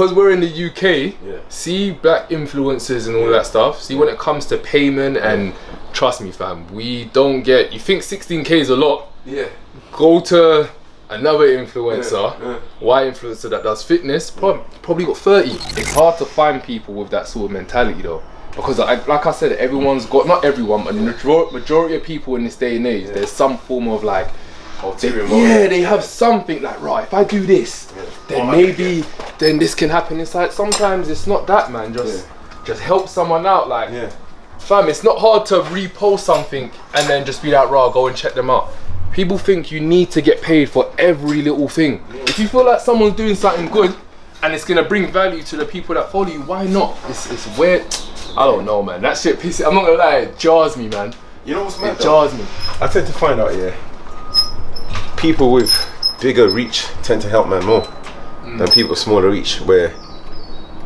because we're in the UK, see black influencers and all that stuff. See, when it comes to payment and trust me, fam, we don't get. You think 16k is a lot? Yeah. Go to another influencer, white influencer that does fitness, probably got 30. It's hard to find people with that sort of mentality though, because like I said, everyone's got, not everyone, but the majority of people in this day and age, there's some form of like, they have something like, right, if I do this, then maybe then this can happen. It's like sometimes it's not that, man. Just help someone out, like fam, it's not hard to repost something and then just be like, raw, go and check them out. People think you need to get paid for every little thing. If you feel like someone's doing something good and it's gonna bring value to the people that follow you, why not? It's weird. I don't know, man. That shit pisses. I'm not gonna lie, it jars me, man. You know what's mad? It jars me. I tend to find out, people with bigger reach tend to help man more than people with smaller reach. Where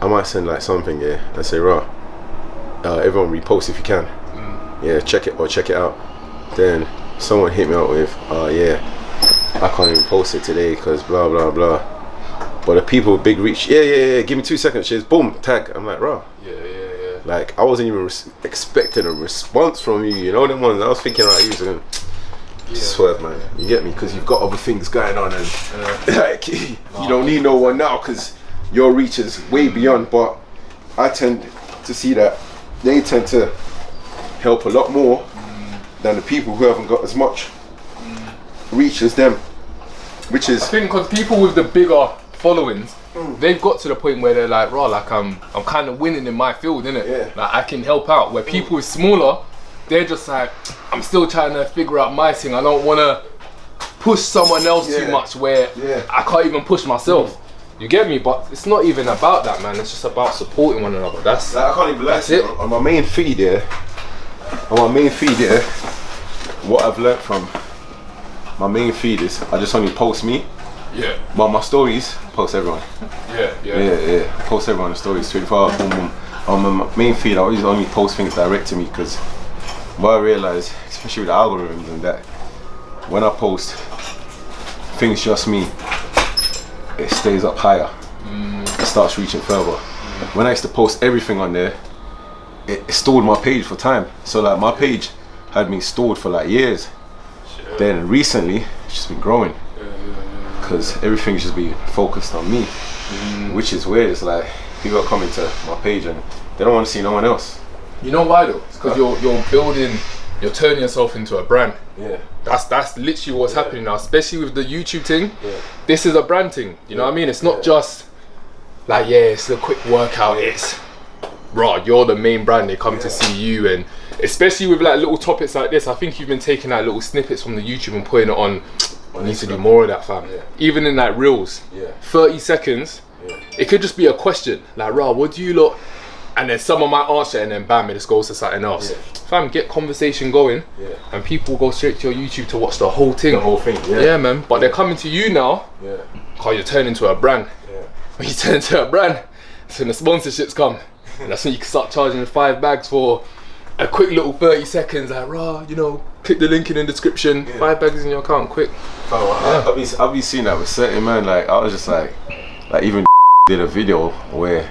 I might send like something, and say, raw, everyone repost if you can. Check it or check it out. Then someone hit me out with, I can't even post it today because blah blah blah. But the people with big reach, give me 2 seconds, cheers, boom, tag. I'm like, raw. Like I wasn't even expecting a response from you. You know them ones. I was thinking like, using swerve, man. You get me? Because you've got other things going on, and like you don't need no one now because your reach is way beyond. But I tend to see that they tend to help a lot more than the people who haven't got as much reach as them, which is, I think, because people with the bigger followings, they've got to the point where they're like, raw, like I'm kind of winning in my field, innit? Like I can help out. Where people with smaller, they're just like, I'm still trying to figure out my thing. I don't want to push someone else too much where I can't even push myself. You get me? But it's not even about that, man. It's just about supporting one another. That's like, I can't even lie. That's it. On my main feed, what I've learnt from my main feed is I just only post me. But my stories, post everyone. Post everyone the stories, 24 hours, boom, boom. On my main feed, I always only post things direct to me, because what I realise, especially with the algorithms and that, when I post things just me, it stays up higher. It starts reaching further. When I used to post everything on there, it stored my page for time. So like my page had been stored for like years. Then recently, it's just been growing. Because everything's just been focused on me. Which is weird. It's like people are coming to my page and they don't want to see no one else. You know why though? It's because you're turning yourself into a brand. That's literally what's happening now, especially with the YouTube thing. This is a brand thing, you know what I mean? It's not just like, it's a quick workout, it's raw, you're the main brand, they come to see you. And especially with like little topics like this, I think you've been taking like little snippets from the YouTube and putting it on. I need to do more of that, fam. Even in like reels, 30 seconds, it could just be a question like, raw, what do you look? And then someone might answer and then bam, it just goes to something else. Fam, get conversation going, and people will go straight to your YouTube to watch the whole thing. Yeah, man. But they're coming to you now, because you're turning into a brand. When you turn into a brand, that's when the sponsorships come. And that's when you can start charging 5 bags for a quick little 30 seconds. Like, raw, you know, click the link in the description. 5 bags in your account, quick. I've been seeing that with certain man. Like I was just like even did a video where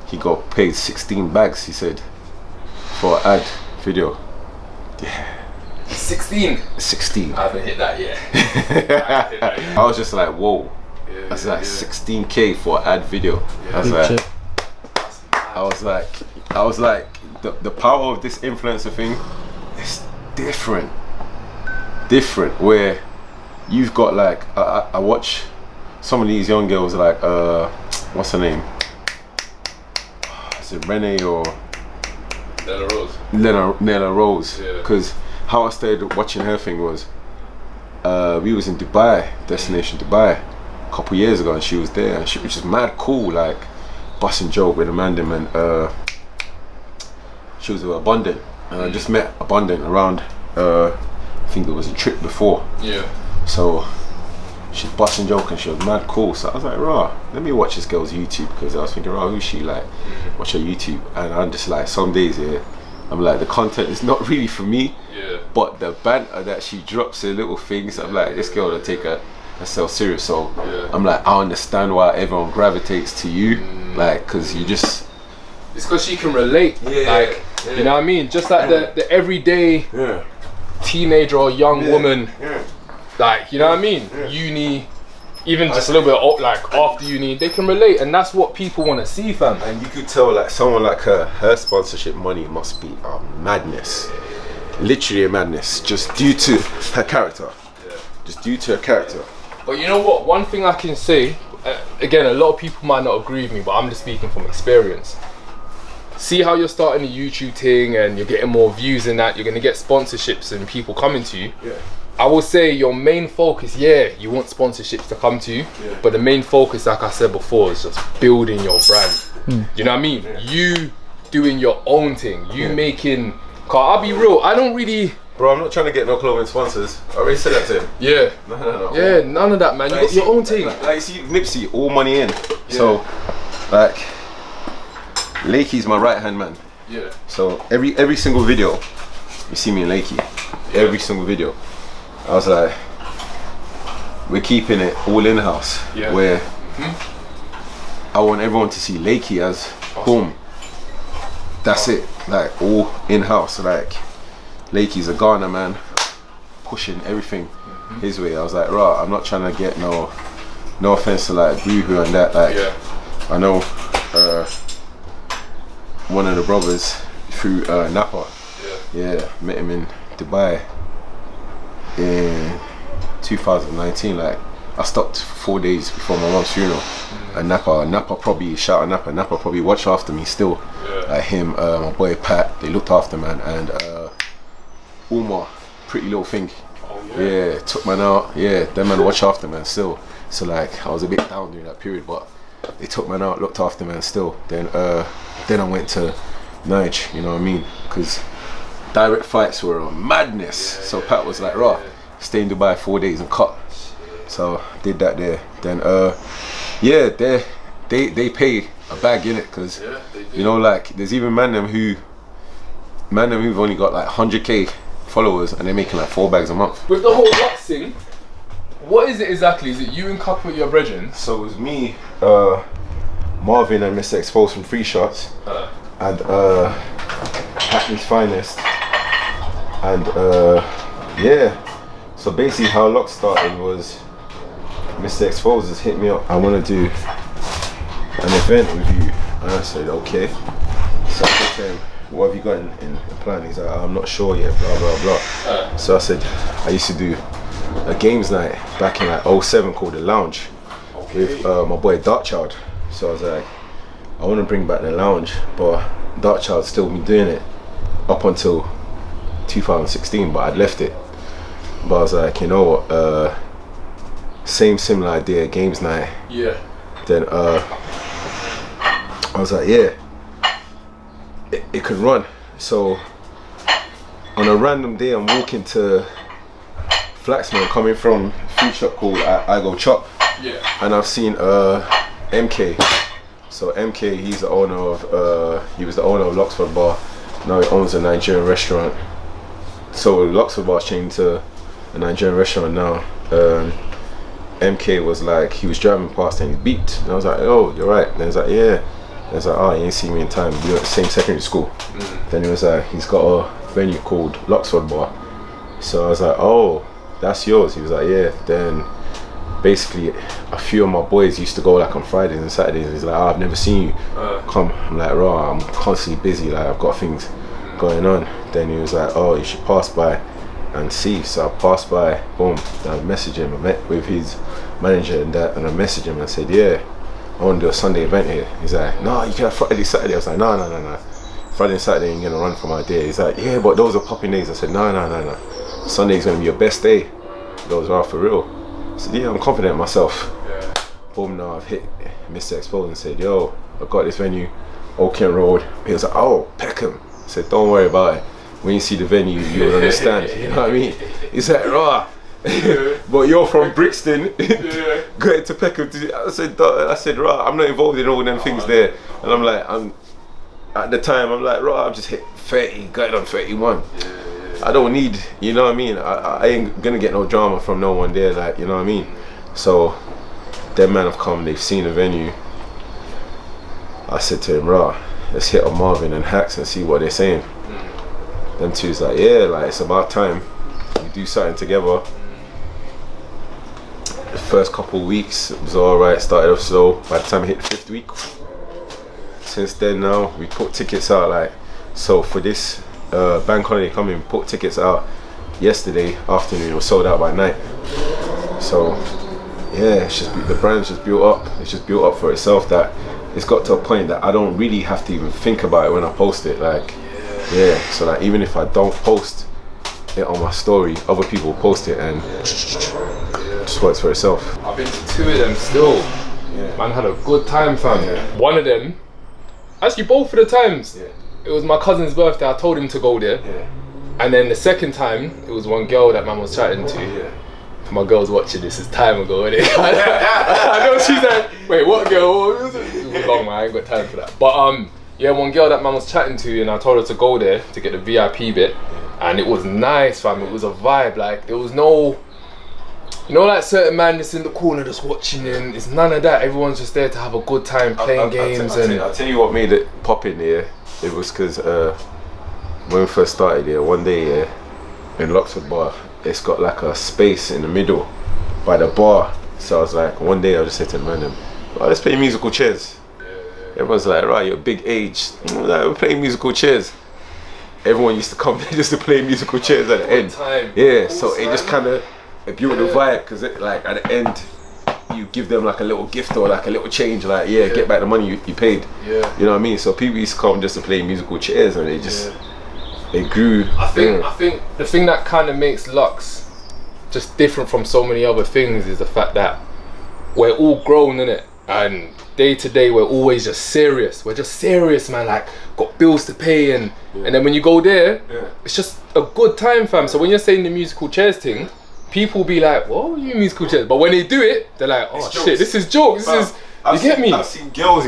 he got paid 16 bags, he said, for an ad video. 16? 16. I haven't hit that yet. I was just like, whoa. That's like 16k for an ad video. I was like, the power of this influencer thing is different. Where you've got like, I watch some of these young girls like, what's her name? Is it Renee or Nella Rose? Because how I started watching her thing was, we was in Dubai, destination Dubai, a couple years ago, and she was there, and she was just mad cool, like busting joke with Amanda, and she was with Abundant, and I just met Abundant around, I think there was a trip before. So she's busting joke and she was mad cool. So I was like, raw, let me watch this girl's YouTube, because I was thinking, raw, who's she? Like, watch her YouTube. And I'm just like, some days I'm like, the content is not really for me, but the banter that she drops, her little things, I'm like, this girl will take a and sell cereal. So I'm like, I understand why everyone gravitates to you, like, cause you just. It's because she can relate. Like, you know what I mean? Just like the everyday teenager or young woman, like, you know what I mean? Uni, even just a little bit like after uni, they can relate, and that's what people want to see, fam. And you could tell, like, someone like her sponsorship money must be a madness. Literally a madness, just due to her character. Just due to her character. But you know what? One thing I can say, again, a lot of people might not agree with me, but I'm just speaking from experience. See how you're starting a YouTube thing and you're getting more views and that, you're gonna get sponsorships and people coming to you. I will say your main focus, you want sponsorships to come to you, but the main focus, like I said before, is just building your brand. You know what I mean? You doing your own thing, you making. Cause I'll be real, I don't really. Bro, I'm not trying to get no clothing sponsors. I already said that to him. No. Yeah, none of that, man. You got your own thing. Like, see, Nipsey, all money in. So, like, Lakey's my right hand man. So every single video, you see me in Lakey. Every single video. I was like, we're keeping it all in house. Where I want everyone to see Lakey as home. That's it. Like, all in house. Like, Lakey's a Ghana man, pushing everything his way. I was like, right, I'm not trying to get no offense to like Boohoo and that. Like, I know one of the brothers through Napa. Met him in Dubai in 2019. Like, I stopped 4 days before my mom's funeral. And Napa probably, shout out Napa probably watched after me still. Like him, my boy Pat, they looked after, man. And Umar, pretty little thing. Took man out. Them man watch after, man, still. So like, I was a bit down during that period, but they took man out, looked after, man, still. Then I went to Nige, you know what I mean? Because direct fights were a madness. So Pat was like, raw, stay in Dubai 4 days and cut. So did that there. Then they pay a bag in it, because you know, like, there's even man them who've only got like 100k followers and they're making like 4 bags a month. With the whole Lux thing, what is it exactly? Is it you and couple with your brethren? So it was me, Marvin and Mr. Exposed from Free Shots, and Hackney's Finest, and so basically how Lux started was Mr. Exposed has hit me up, I want to do an event with you, and I said okay. So I said to him, what have you got in plan? He's like, I'm not sure yet, blah blah blah. So I said, I used to do a games night back in like 07 called The Lounge with my boy Darkchild. So I was like, I want to bring back The Lounge, but Darkchild still been doing it up until 2016, but I'd left it. But I was like, you know what, similar idea, games night. Then I was like, it could run. So on a random day, I'm walking to Flaxman, coming from a food shop called I Go Chop, and I've seen MK. So MK, he's the owner of he was the owner of Loxford Bar. Now he owns a Nigerian restaurant. So Loxford Bar's changed to a Nigerian restaurant now. MK was like, he was driving past and he beeped, and I was like, oh, you're right. And he was like, yeah. And I was like, oh, you ain't seen me in time. We were at the same secondary school. Then he was like, he's got a venue called Loxford Bar. So I was like, oh, that's yours. He was like, yeah. Then basically a few of my boys used to go like on Fridays and Saturdays. He's like, oh, I've never seen you come. I'm like, raw, I'm constantly busy, like I've got things going on. Then he was like, oh, you should pass by and see. So I passed by, boom, I messaged him. I met with his manager and that, and I messaged him and I said, yeah, I want to do a Sunday event here. He's like, no, you can have Friday, Saturday. I was like, no. Friday and Saturday ain't gonna run for my day. He's like, yeah, but those are popping days. I said, no. Sunday's gonna be your best day. Those are for real. I said, yeah, I'm confident in myself. Boom, now I've hit Mr. Exposed and said, yo, I got this venue, Old Kent Road. He was like, oh, Peckham. I said, don't worry about it. When you see the venue, you'll understand. You know what I mean? He's like, raw. But you're from Brixton, going to Peckham. I said, raw, I'm not involved in all them things there. And I'm like, at the time, I'm like, raw, I've just hit 30, going on 31. I don't need, you know what I mean? I ain't gonna get no drama from no one there, like, you know what I mean? So them man have come, they've seen the venue. I said to him, rah, let's hit on Marvin and Hacks and see what they're saying. Them two's like, yeah, like it's about time we do something together. The first couple of weeks it was alright, started off slow. By the time I hit the 5th week, since then now we put tickets out, like, so for this bank holiday coming, we put tickets out yesterday afternoon. It was sold out by night. So yeah, it's just, the brand's just built up. It's just built up for itself, that it's got to a point that I don't really have to even think about it when I post it. Like, yeah, so like even if I don't post it on my story, other people post it and just works for itself. I've been to 2 of them still. Man had a good time, fam. One of them, actually both of the times, it was my cousin's birthday. I told him to go there. And then the second time, it was one girl that man was chatting to. My girl's watching this, it's time ago, innit? I know she's like, wait, what girl? It was long, man, I ain't got time for that. But yeah, one girl that man was chatting to, and I told her to go there to get the VIP bit. And it was nice, fam. It was a vibe. Like, there was no, you know, like certain man that's in the corner just watching, and it's none of that. Everyone's just there to have a good time playing games. I'll tell you what made it pop in here. It was because when we first started here, one day in Loxford Bar, it's got like a space in the middle by the bar. So I was like, one day I just said to the man, oh, let's play musical chairs. Everyone's like, right, you're a big age. Like, we're playing musical chairs. Everyone used to come there just to play musical chairs at the end. Yeah, so it just kind of built the vibe, because like at the end, you give them like a little gift or like a little change, like get back the money you paid. You know what I mean? So people used to come just to play musical chairs, and they just it grew. I think the thing that kind of makes Lux just different from so many other things is the fact that we're all grown, innit? And day to day we're always just serious. We're just serious, man. Like, got bills to pay, and then when you go there, it's just a good time, fam. So when you're saying the musical chairs thing, people be like, what are you musical chairs? But when they do it, they're like, oh shit, this is jokes. This is, you get me? I've seen girls,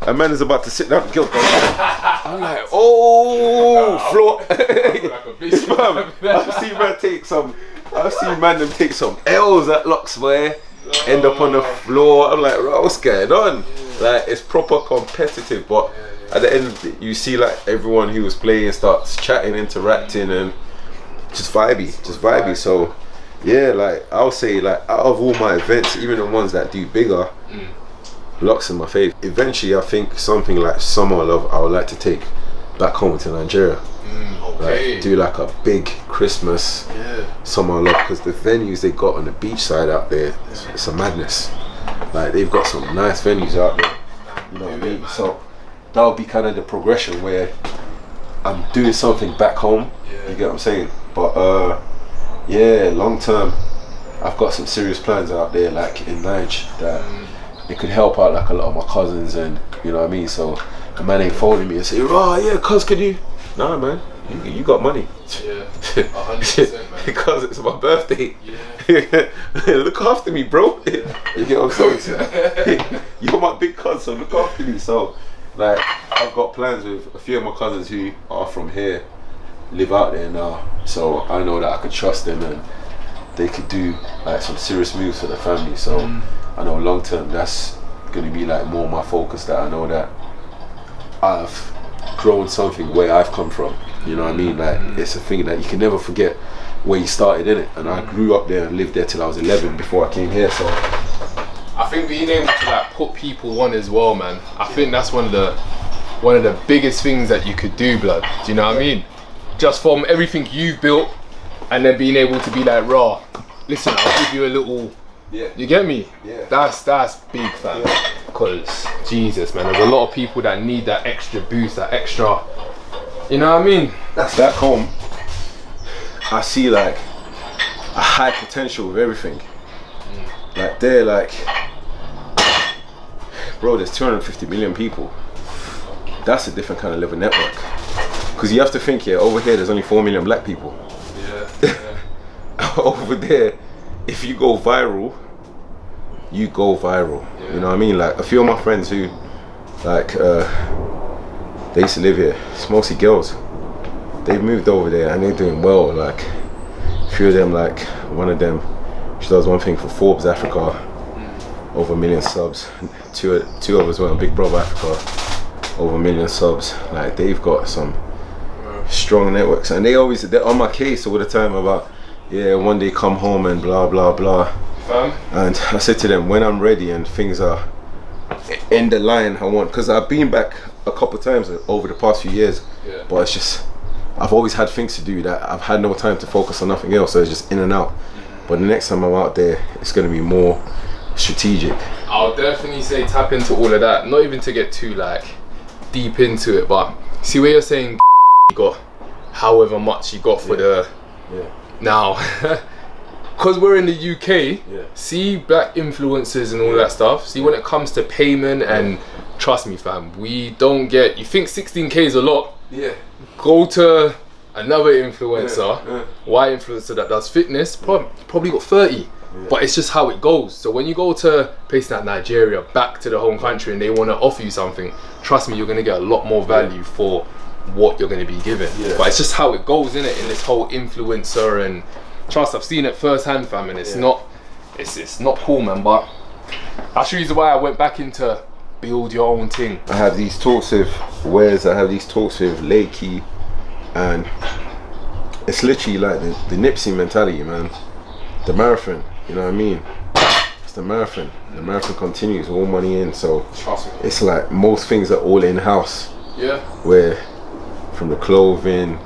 a man is about to sit down, girl. I'm like, oh, floor. I've seen man take some. I've seen man them take some L's at Lux, where end up on the floor. I'm like, what's going on? Like, it's proper competitive, but at the end, you see like everyone who was playing starts chatting, interacting, and just vibey. So yeah, like I'll say, like out of all my events, even the ones that do bigger, Lux is my fave. Eventually, I think something like Summer Love, I would like to take back home to Nigeria. Like, do like a big Christmas Summer Love, because the venues they got on the beach side out there, it's a madness. Like, they've got some nice venues out there, you know what I mean? So that'll be kind of the progression, where I'm doing something back home, you get what I'm saying? But yeah, long term, I've got some serious plans out there, like in Nige, that it could help out like a lot of my cousins, and you know what I mean? So the man ain't phoning me and say, oh yeah, cuz, can you? Nah, man, you got money. 100%, man. Because it's my birthday. Look after me, bro. You get what I'm saying? You're my big cuz, so look after me. So like, I've got plans with a few of my cousins who are from here, live out there now, so I know that I could trust them, and they could do like some serious moves for the family. So I know long term that's gonna be like more my focus, that I know that I've grown something where I've come from, you know what I mean? Like, it's a thing that you can never forget where you started, in it. And I grew up there and lived there till I was 11 before I came here. So I think being able to like put people on as well, man, I think that's one of the biggest things that you could do, blood. Do you know what I mean? Just from everything you've built, and then being able to be like, raw, listen, I'll give you a little, you get me? That's big, fam. Because Jesus, man, there's a lot of people that need that extra boost, that extra, you know what I mean? That's back home. I see like a high potential with everything. Like, they're like, bro, there's 250 million people. That's a different kind of level network. Because you have to think, over here there's only 4 million black people. Over there, if you go viral, you go viral. You know what I mean? Like, a few of my friends who, like, they used to live here, it's mostly girls. They've moved over there and they're doing well. Like, a few of them, like, one of them She does one thing for Forbes Africa, over 1 million subs. Two of us went on Big Brother Africa, over 1 million subs. Like, they've got some strong networks, and they're on my case all the time about, yeah, one day come home and blah blah blah. And I said to them, when I'm ready and things are in the line, I want, because I've been back a couple times over the past few years, but it's just, I've always had things to do that I've had no time to focus on nothing else, so it's just in and out. But the next time I'm out there, it's going to be more strategic. I'll definitely say tap into all of that, not even to get too like deep into it, but see where you're saying you got however much you got for the now because we're in the UK, see black influencers and all that stuff, see when it comes to payment, and trust me fam, we don't get, you think 16k is a lot, go to another influencer, white influencer that does fitness, probably got 30. But it's just how it goes. So when you go to places like Nigeria, back to the home country, and they want to offer you something, trust me, you're going to get a lot more value for what you're going to be given. But it's just how it goes, innit, in this whole influencer, and trust, I've seen it firsthand, fam, and it's not cool, man. But that's the reason why I went back into build your own thing. I have these talks with Wes, I have these talks with Lakey, and it's literally like the Nipsey mentality, man. The marathon, you know what I mean? It's the marathon. The marathon continues, all money in. So it's like most things are all in-house. Where from the clothing,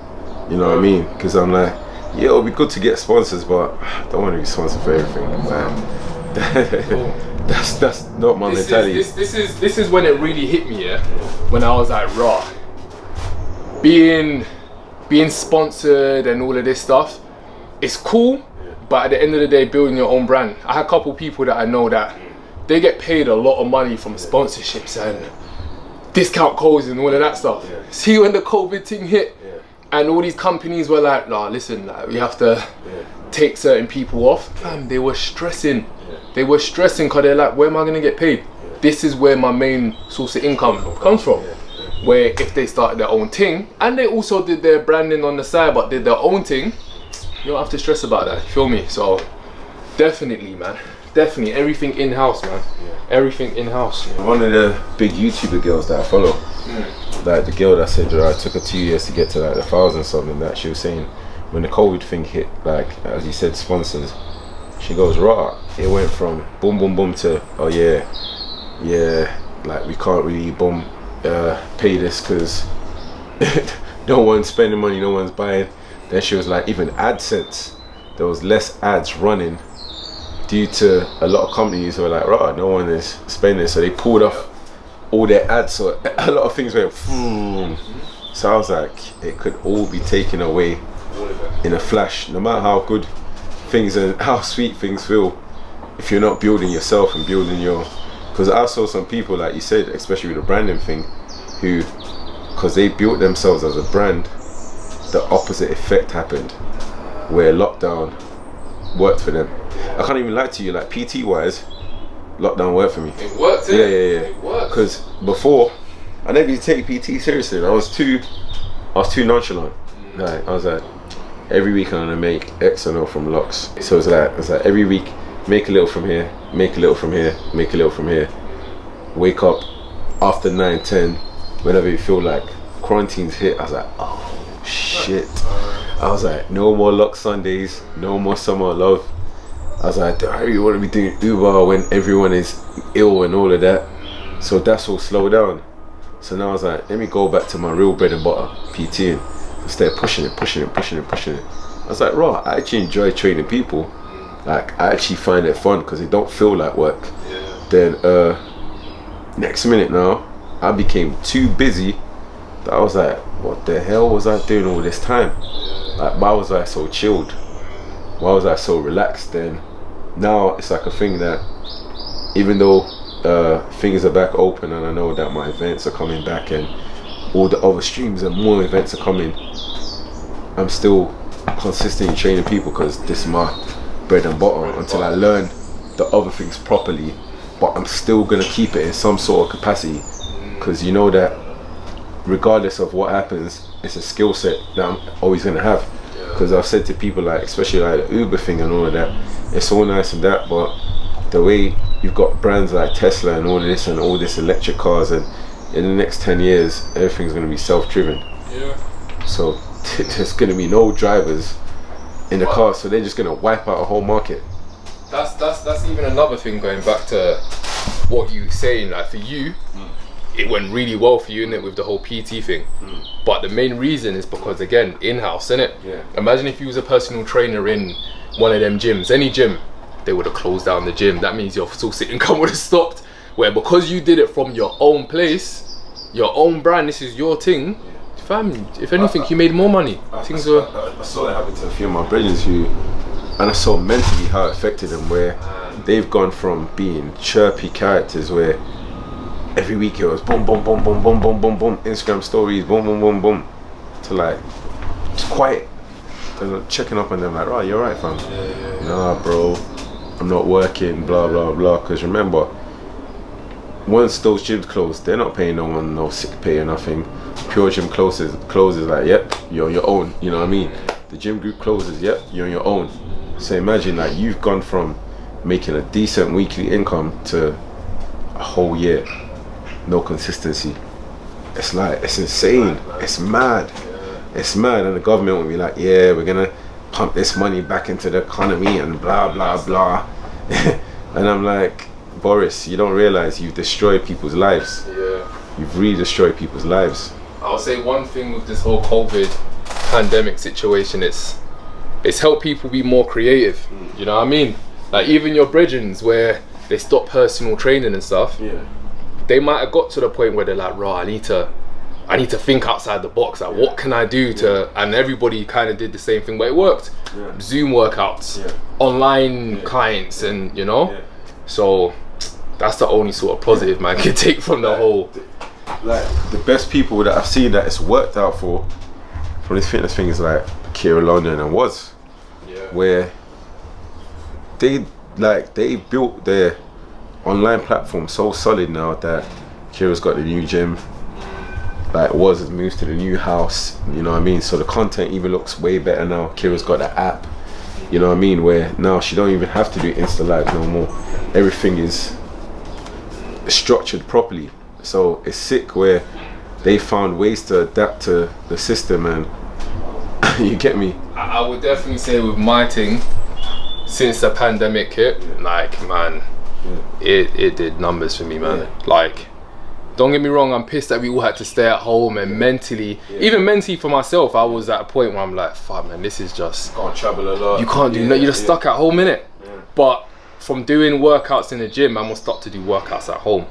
you know what I mean? Because I'm like, yeah, it'll be good to get sponsors, but I don't want to be sponsored for everything, man. That's not my mentality. This is when it really hit me, when I was like, raw. Being sponsored and all of this stuff, it's cool. But at the end of the day, building your own brand. I had a couple people that I know that they get paid a lot of money from sponsorships and discount codes and all of that stuff. See when the COVID thing hit, and all these companies were like, nah, listen, like, we have to take certain people off. Fam, they were stressing. They were stressing because they're like, where am I going to get paid? This is where my main source of income comes from. Where if they started their own thing, and they also did their branding on the side, but did their own thing, you don't have to stress about that, you feel me? So definitely, man, definitely everything in-house, man. Everything in-house. One of the big YouTuber girls that I follow, like the girl that said that it took her 2 years to get to like 1,000 something, that she was saying when the COVID thing hit, like as you said, sponsors, she goes, raw, it went from boom boom boom to, oh yeah, like we can't really pay this because no one's spending money, no one's buying. Then she was like, even AdSense, there was less ads running due to a lot of companies who were like, right, no one is spending, so they pulled off all their ads, so a lot of things went boom. So I was like, it could all be taken away in a flash, no matter how good things and how sweet things feel, if you're not building yourself and building your, because I saw some people, like you said, especially with the branding thing, who, because they built themselves as a brand, the opposite effect happened, where lockdown worked for them. I can't even lie to you, like PT wise, lockdown worked for me. It worked, yeah. It worked. Because before, I never used to take PT seriously. I was too nonchalant. Like, I was like, every week I'm gonna make X and O from locks. So it's like every week, make a little from here, make a little from here, make a little from here. Wake up after 9, 10, whenever you feel like quarantine's hit. I was like, oh shit. I was like, no more lock Sundays, no more summer love. I was like, I really want to be doing Uber when everyone is ill and all of that. So that's all slow down. So now I was like, let me go back to my real bread and butter, PTing. Instead of pushing it. I was like, raw, I actually enjoy training people. Like, I actually find it fun because it don't feel like work. Then next minute now, I became too busy that I was like, what the hell was I doing all this time? Like, why was I so chilled? Why was I so relaxed? Then now it's like a thing that even though things are back open and I know that my events are coming back and all the other streams and more events are coming, I'm still consistently training people because this is my bread and butter until I learn the other things properly. But I'm still gonna keep it in some sort of capacity because you know that regardless of what happens, it's a skill set that I'm always gonna have. Because I've said to people, like, especially like the Uber thing and all of that, it's all nice and that, but the way you've got brands like Tesla and all this electric cars, and in the next 10 years, everything's going to be self-driven. Yeah. So there's going to be no drivers in the car, so they're just going to wipe out a whole market. That's even another thing, going back to what you were saying, like for you, it went really well for you, innit, with the whole PT thing. But the main reason is because, again, in-house, innit? Yeah. Imagine if you was a personal trainer in one of them gyms, any gym, they would have closed down the gym. That means your source of income would have stopped. Where because you did it from your own place, your own brand, this is your thing, fam, if anything, you made more money. I saw it happen to a few of my brothers who, and I saw mentally how it affected them, where they've gone from being chirpy characters where every week it was boom, boom, boom, boom, boom, boom, boom, boom, Instagram stories, boom, boom, boom, boom, to like, just quiet. And checking up on them like, oh, you're right, fam. Nah, bro, I'm not working, blah, blah, blah. Because remember, once those gyms close, they're not paying no one no sick pay or nothing. Pure Gym closes like, yep, you're on your own, you know what I mean? The gym group closes, yep, you're on your own. So imagine, like, you've gone from making a decent weekly income to a whole year, no consistency. It's like, it's insane, it's mad. It's mad, and the government will be like, yeah, we're gonna pump this money back into the economy and blah, blah, blah. And I'm like, Boris, you don't realize you've destroyed people's lives. Yeah. You've really destroyed people's lives. I'll say one thing with this whole COVID pandemic situation, it's helped people be more creative. You know what I mean? Like even your brethrens, where they stop personal training and stuff, they might have got to the point where they're like, raw, I need to think outside the box. Like, what can I do to? And everybody kind of did the same thing, but it worked. Zoom workouts, online clients, and you know. So that's the only sort of positive man can take from the whole. Like the best people that I've seen that it's worked out for from this fitness thing is like Kira London and Woz, where they built their online platform so solid now that Kira's got the new gym. Like Woz has moved to the new house, you know what I mean? So the content even looks way better now. Kira's got the app, you know what I mean? Where now she don't even have to do Insta Live no more. Everything is structured properly. So it's sick where they found ways to adapt to the system, and you get me? I would definitely say with my thing, since the pandemic hit, like man, it did numbers for me, man. Like, don't get me wrong, I'm pissed that we all had to stay at home, and mentally, even mentally for myself, I was at a point where I'm like, fuck man, this is just, can't travel a lot. You can't do you're just stuck at home, innit? But from doing workouts in the gym, I must stop to do workouts at home.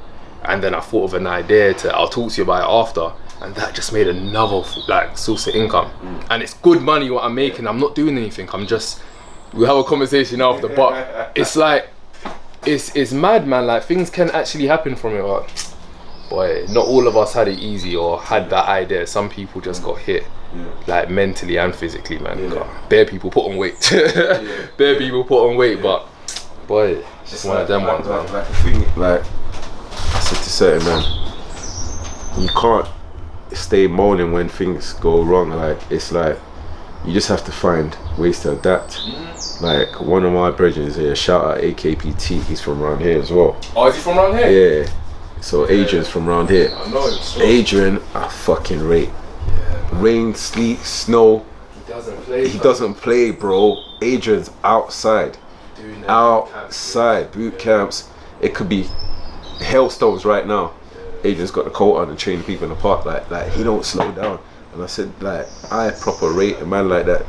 And then I thought of an idea I'll talk to you about it after, and that just made another like source of income. And it's good money what I'm making. I'm not doing anything, we'll have a conversation after, but it's like, it's mad, man. Like things can actually happen from it. Like, boy, not all of us had it easy or had that idea. Some people just got hit, like mentally and physically, man. Bare people put on weight. Bare people put on weight, but boy, it's just one of them ones, man. Like a thing, like I said to certain man, you can't stay moaning when things go wrong. Like it's like you just have to find ways to adapt. Like one of my brethren here, shout out AKPT, he's from around here as well. Oh, is he from around here? Yeah. So Adrian's from around here. I know him. So. Adrian, I fucking rate. Rain, sleet, snow. He doesn't play, bro. Adrian's outside. Outside boot camps. It could be hailstones right now. Adrian's got the coat on and training people in the park. Like he don't slow down. And I said, like, I proper rate a man like that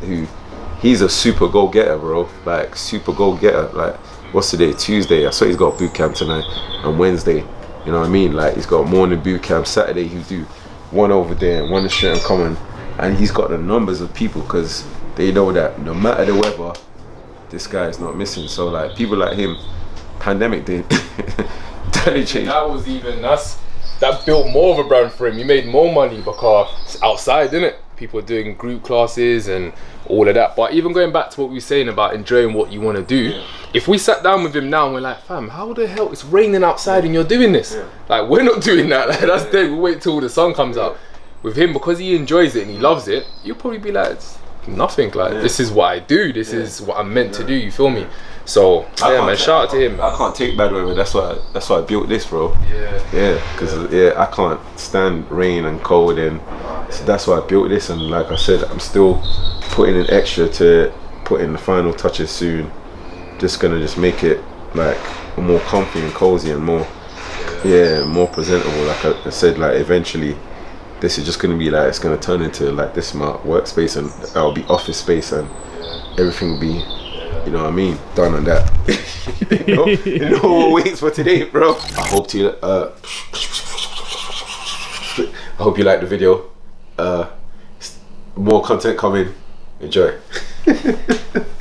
he's a super go-getter, bro. Like super go-getter. Like what's today? Tuesday. I saw he's got boot camp tonight and Wednesday. You know what I mean? Like he's got morning boot camp. Saturday he'll do one over there and one in Streatham Common, and he's got the numbers of people because they know that no matter the weather, this guy is not missing. So like people like him, pandemic did that changed. That built more of a brand for him. He made more money because it's outside, didn't it? People are doing group classes and all of that. But even going back to what we were saying about enjoying what you want to do, if we sat down with him now and we're like, fam, how the hell, it's raining outside and you're doing this? Like, we're not doing that. Like, that's dead. We'll wait till the sun comes out. With him, because he enjoys it and he loves it, you'll probably be like, nothing. Like this is what I do. This is what I'm meant to do. You feel me? So yeah, man, shout out to him. I can't take bad weather. That's why I built this, bro. Because I can't stand rain and cold, and so that's why I built this. And like I said, I'm still putting in extra to put in the final touches soon. Just gonna make it like more comfy and cozy and more more presentable. Like I said, like eventually this is just gonna be like, it's gonna turn into like this smart workspace, and that'll be office space, and everything will be, you know what I mean, done on that. you know what waits for today, bro. I hope you like the video. More content coming. Enjoy.